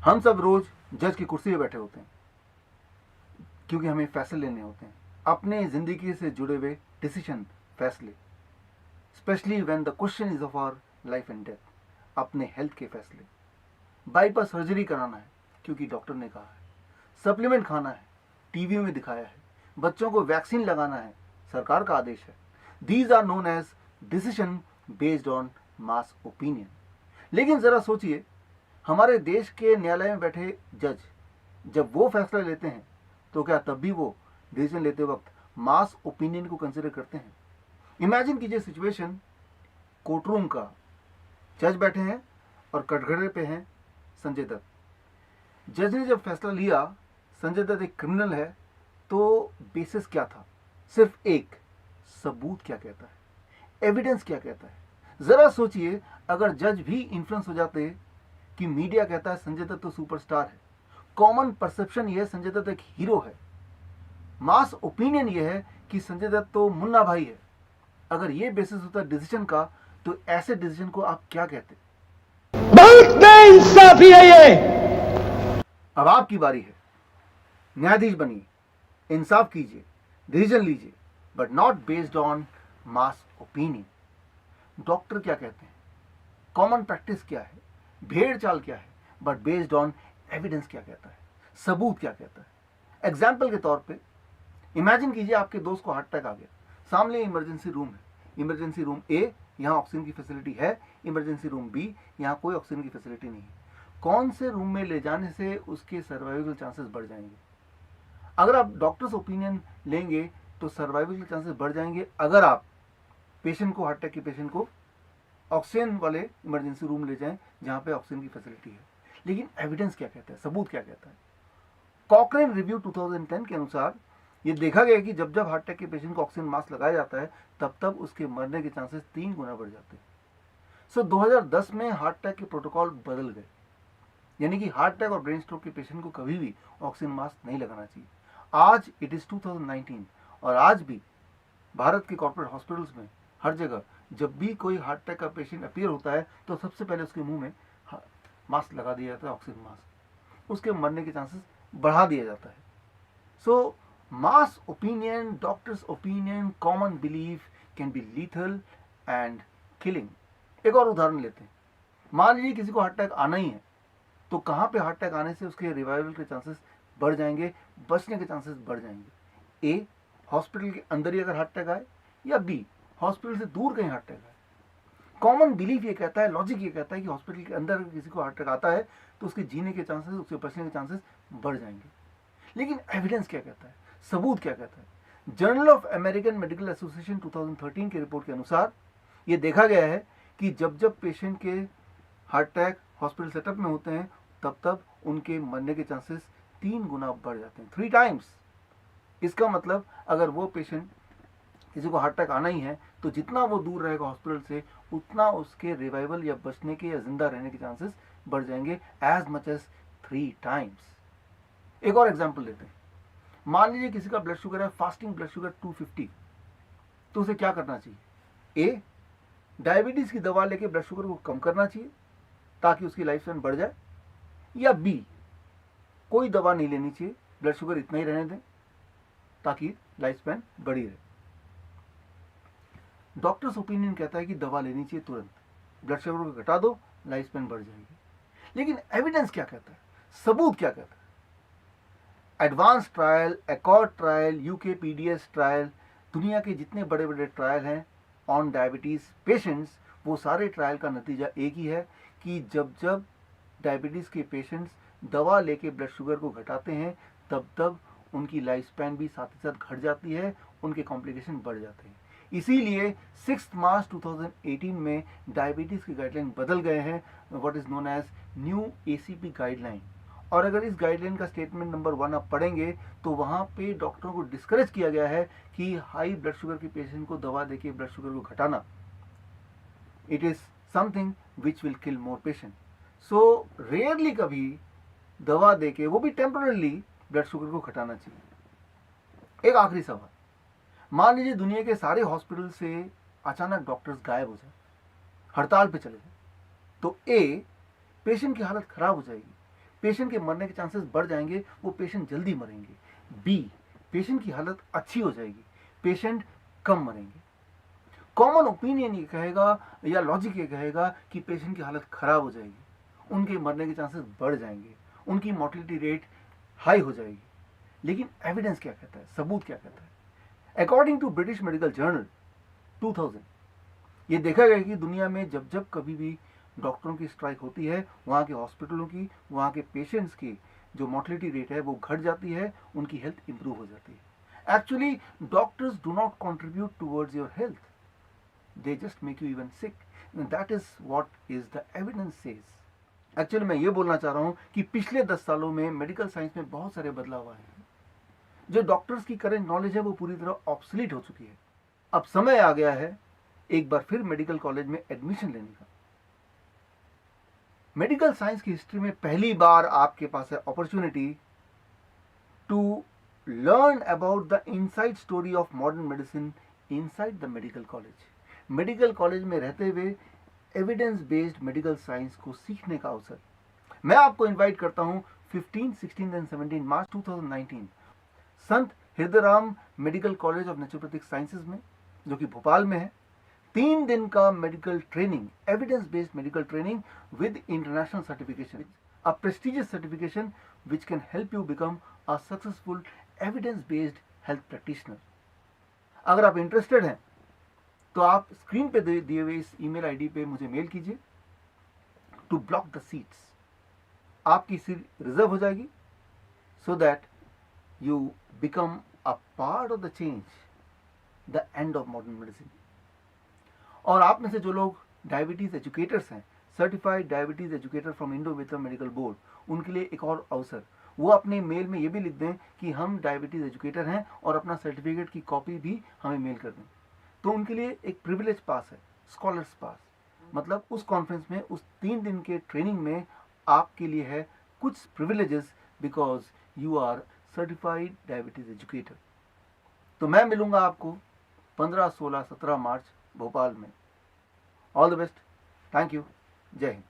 हम सब रोज जज की कुर्सी पे बैठे होते हैं क्योंकि हमें फैसले लेने होते हैं, अपने जिंदगी से जुड़े हुए डिसीजन, फैसले, specially when the question is of our life and death, अपने हेल्थ के फैसले। बाईपास सर्जरी कराना है क्योंकि डॉक्टर ने कहा है, सप्लीमेंट खाना है, टीवी में दिखाया है, बच्चों को वैक्सीन लगाना है, सरकार का आदेश है। These are known as decision based on mass opinion. लेकिन जरा सोचिए, हमारे देश के न्यायालय में बैठे जज जब वो फैसला लेते हैं तो क्या तब भी वो डिसीजन लेते वक्त मास ओपिनियन को कंसिडर करते हैं? इमेजिन कीजिए सिचुएशन, कोर्टरूम का, जज बैठे हैं और कटघरे पे हैं संजय दत्त। जज ने जब फैसला लिया संजय दत्त एक क्रिमिनल है, तो बेसिस क्या था? सिर्फ एक, सबूत क्या कहता है, एविडेंस क्या कहता है। जरा सोचिए, अगर जज भी इन्फ्लुएंस हो जाते कि मीडिया कहता है संजय दत्त तो सुपरस्टार है, कॉमन परसेप्शन ये है संजय दत्त एक हीरो है, मास ओपिनियन ये है कि संजय दत्त तो मुन्ना भाई है, अगर ये बेसिस होता डिसीजन का, तो ऐसे डिसीजन को आप क्या कहते? बहुत बेइंसाफी है ये। अब आपकी बारी है, न्यायाधीश बनिए, इंसाफ कीजिए, डिसीजन लीजिए, but not based on mass opinion. Doctor क्या कहते हैं, कॉमन प्रैक्टिस क्या है, भेड़ चाल क्या है, बट बेस्ड ऑन एविडेंस क्या कहता है, सबूत क्या कहता है। एग्जाम्पल के तौर पे इमेजिन कीजिए आपके दोस्त को हार्ट अटैक आ गया, सामने इमरजेंसी रूम है, इमरजेंसी रूम ए, यहाँ ऑक्सीजन की फैसिलिटी है, इमरजेंसी रूम बी, यहाँ कोई ऑक्सीजन की फैसिलिटी नहीं है। कौन से रूम में ले जाने से उसके सर्वाइवल चांसेस बढ़ जाएंगे? अगर आप डॉक्टर्स ओपिनियन लेंगे तो सर्वाइवल के चांसेस बढ़ जाएंगे अगर आप पेशेंट को, हार्ट अटैक के पेशेंट को ऑक्सीजन वाले इमरजेंसी रूम ले जाएं जहां पे ऑक्सीजन की फैसिलिटी है। लेकिन एविडेंस क्या कहता है, सबूत क्या कहता है? कॉकरेन रिव्यू 2010 के अनुसार ये देखा गया कि जब जब हार्ट अटैक के पेशेंट को ऑक्सीजन मास्क लगाया जाता है तब तब उसके मरने के चांसेस 3 गुना बढ़ जाते हैं। सो 2010 में हार्ट अटैक के प्रोटोकॉल बदल गए, यानी कि हार्ट अटैक और ब्रेन स्ट्रोक के पेशेंट को कभी भी ऑक्सीजन मास्क नहीं लगाना चाहिए। आज इट इज 2019 और आज भी भारत के कॉर्पोरेट हॉस्पिटल्स में हर जगह जब भी कोई हार्ट अटैक का पेशेंट अपीयर होता है तो सबसे पहले उसके मुंह में मास्क लगा दिया जाता है, ऑक्सीजन मास्क, उसके मरने के चांसेस बढ़ा दिया जाता है। So mass opinion, doctors opinion, common belief can be lethal and killing. एक और उदाहरण लेते हैं, मान लीजिए किसी को हार्ट अटैक आना ही है, तो कहाँ पे हार्ट अटैक आने से उसके रिवाइवल के चांसेस बढ़ जाएंगे, बचने के चांसेस बढ़ जाएंगे? ए, हॉस्पिटल के अंदर ही अगर हार्ट अटैक आए, या बी, हॉस्पिटल से दूर कहीं हार्ट अटैक आए। कॉमन बिलीफ ये कहता है, लॉजिक ये कहता है कि हॉस्पिटल के अंदर अगर किसी को हार्ट अटैक आता है तो उसके जीने के चांसेस, उसके बचने के चांसेस बढ़ जाएंगे। लेकिन एविडेंस क्या कहता है, सबूत क्या कहता है? Journal of American medical association 2013 की रिपोर्ट के अनुसार ये देखा गया है कि जब जब पेशेंट के हार्ट अटैक हॉस्पिटल सेटअप में होते हैं तब तब उनके मरने के चांसेस 3 गुना बढ़ जाते हैं, 3 टाइम्स। इसका मतलब अगर वो पेशेंट, किसी को हार्ट अटैक आना ही है, तो जितना वो दूर रहेगा हॉस्पिटल से उतना उसके रिवाइवल या बचने के या जिंदा रहने के चांसेस बढ़ जाएंगे, एज मच एज 3 टाइम्स। एक और एग्जांपल लेते हैं, मान लीजिए किसी का ब्लड शुगर है, फास्टिंग ब्लड शुगर 250, तो उसे क्या करना चाहिए? ए, डायबिटीज की दवा लेके ब्लड शुगर को कम करना चाहिए ताकि उसकी लाइफ स्पैन बढ़ जाए, या बी, कोई दवा नहीं लेनी चाहिए, ब्लड शुगर इतना ही रहने दें ताकि लाइफ स्पैन बढ़ी रहे। डॉक्टर्स ओपिनियन कहता है कि दवा लेनी चाहिए तुरंत, ब्लड शुगर को घटा दो, लाइफ स्पैन बढ़ जाएगी। लेकिन एविडेंस क्या कहता है, सबूत क्या कहता है? Advance trial, accord trial, UK PDS trial, दुनिया के जितने बड़े बड़े ट्रायल हैं ऑन डायबिटीज पेशेंट्स, वो सारे ट्रायल का नतीजा एक ही है कि जब जब डायबिटीज के पेशेंट्स दवा लेके ब्लड शुगर को घटाते हैं तब तब उनकी लाइफ स्पैन भी साथ ही साथ घट जाती है, उनके कॉम्प्लिकेशन बढ़ जाते हैं। इसीलिए 6 मार्च 2018 में डायबिटीज के गाइडलाइन बदल गए हैं, what is known as new ACP guideline. और अगर इस गाइडलाइन का स्टेटमेंट नंबर 1 आप पढ़ेंगे तो वहां पे डॉक्टरों को डिस्करेज किया गया है कि हाई ब्लड शुगर के पेशेंट को दवा देके ब्लड शुगर को घटाना, it is something which will kill more patient. So rarely कभी दवा देके, वो भी टेम्पररीली, ब्लड शुगर को घटाना चाहिए। एक आखिरी सवाल, मान लीजिए दुनिया के सारे हॉस्पिटल से अचानक डॉक्टर्स गायब हो जाए, हड़ताल पे चले जाए, तो ए, पेशेंट की हालत खराब हो जाएगी, पेशेंट के मरने के चांसेस बढ़ जाएंगे, वो पेशेंट जल्दी मरेंगे। बी, पेशेंट की हालत अच्छी हो जाएगी, पेशेंट कम मरेंगे। कॉमन ओपिनियन ये कहेगा या लॉजिक ये कहेगा कि पेशेंट की हालत खराब हो जाएगी, उनके मरने के चांसेस बढ़ जाएंगे, उनकी मोर्टेलिटी रेट हाई हो जाएगी। लेकिन एविडेंस क्या कहता है, सबूत क्या कहता है? According to British medical journal 2000, ये देखा गया कि दुनिया में जब जब कभी भी डॉक्टरों की स्ट्राइक होती है, वहाँ के हॉस्पिटलों की, वहाँ के पेशेंट्स की जो मोर्टेलिटी रेट है वो घट जाती है, उनकी हेल्थ इंप्रूव हो जाती है। Actually doctors do not contribute towards your health, they just make you even sick, and that is what is the evidence says. Actually मैं ये बोलना चाह रहा हूँ कि पिछले 10 सालों में मेडिकल साइंस में बहुत सारे बदलाव आए हैं। जो डॉक्टर्स की करंट नॉलेज है वो पूरी तरह ऑब्सोलीट हो चुकी है। अब समय आ गया है एक बार फिर मेडिकल कॉलेज में एडमिशन लेने का। मेडिकल साइंस की हिस्ट्री में पहली बार आपके पास है opportunity to learn about the inside story of modern medicine inside the medical college. Medical college में रहते हुए एविडेंस बेस्ड मेडिकल साइंस को सीखने का अवसर मैं आपको इनवाइट करता हूं 15, 16 and 17 March 2019 Sant Hirdaram medical college of naturopathic sciences में, जो कि भोपाल में है। 3 दिन का medical training, evidence based medical training with international certification, a prestigious certification which can help you become a successful evidence based health practitioner. अगर आप interested हैं तो आप स्क्रीन पे दिए हुए इस ईमेल आईडी पे मुझे मेल कीजिए टू ब्लॉक द सीट्स। आपकी सीट रिजर्व हो जाएगी so that you become a part of the change, the end of modern medicine. और आप में से जो लोग डायबिटीज एजुकेटर्स हैं, certified diabetes educator from Indo Vietnam medical board, उनके लिए एक और अवसर, वो अपने मेल में ये भी लिख दें कि हम डायबिटीज एजुकेटर हैं और अपना सर्टिफिकेट की कॉपी भी हमें मेल कर दें। तो उनके लिए एक प्रिविलेज पास है, स्कॉलर्स पास। मतलब उस कॉन्फ्रेंस में, उस 3 दिन के ट्रेनिंग में आपके लिए है कुछ privileges because you are certified diabetes educator. तो मैं मिलूंगा आपको 15, 16, 17 मार्च भोपाल में। All the best, thank you, जय हिंद।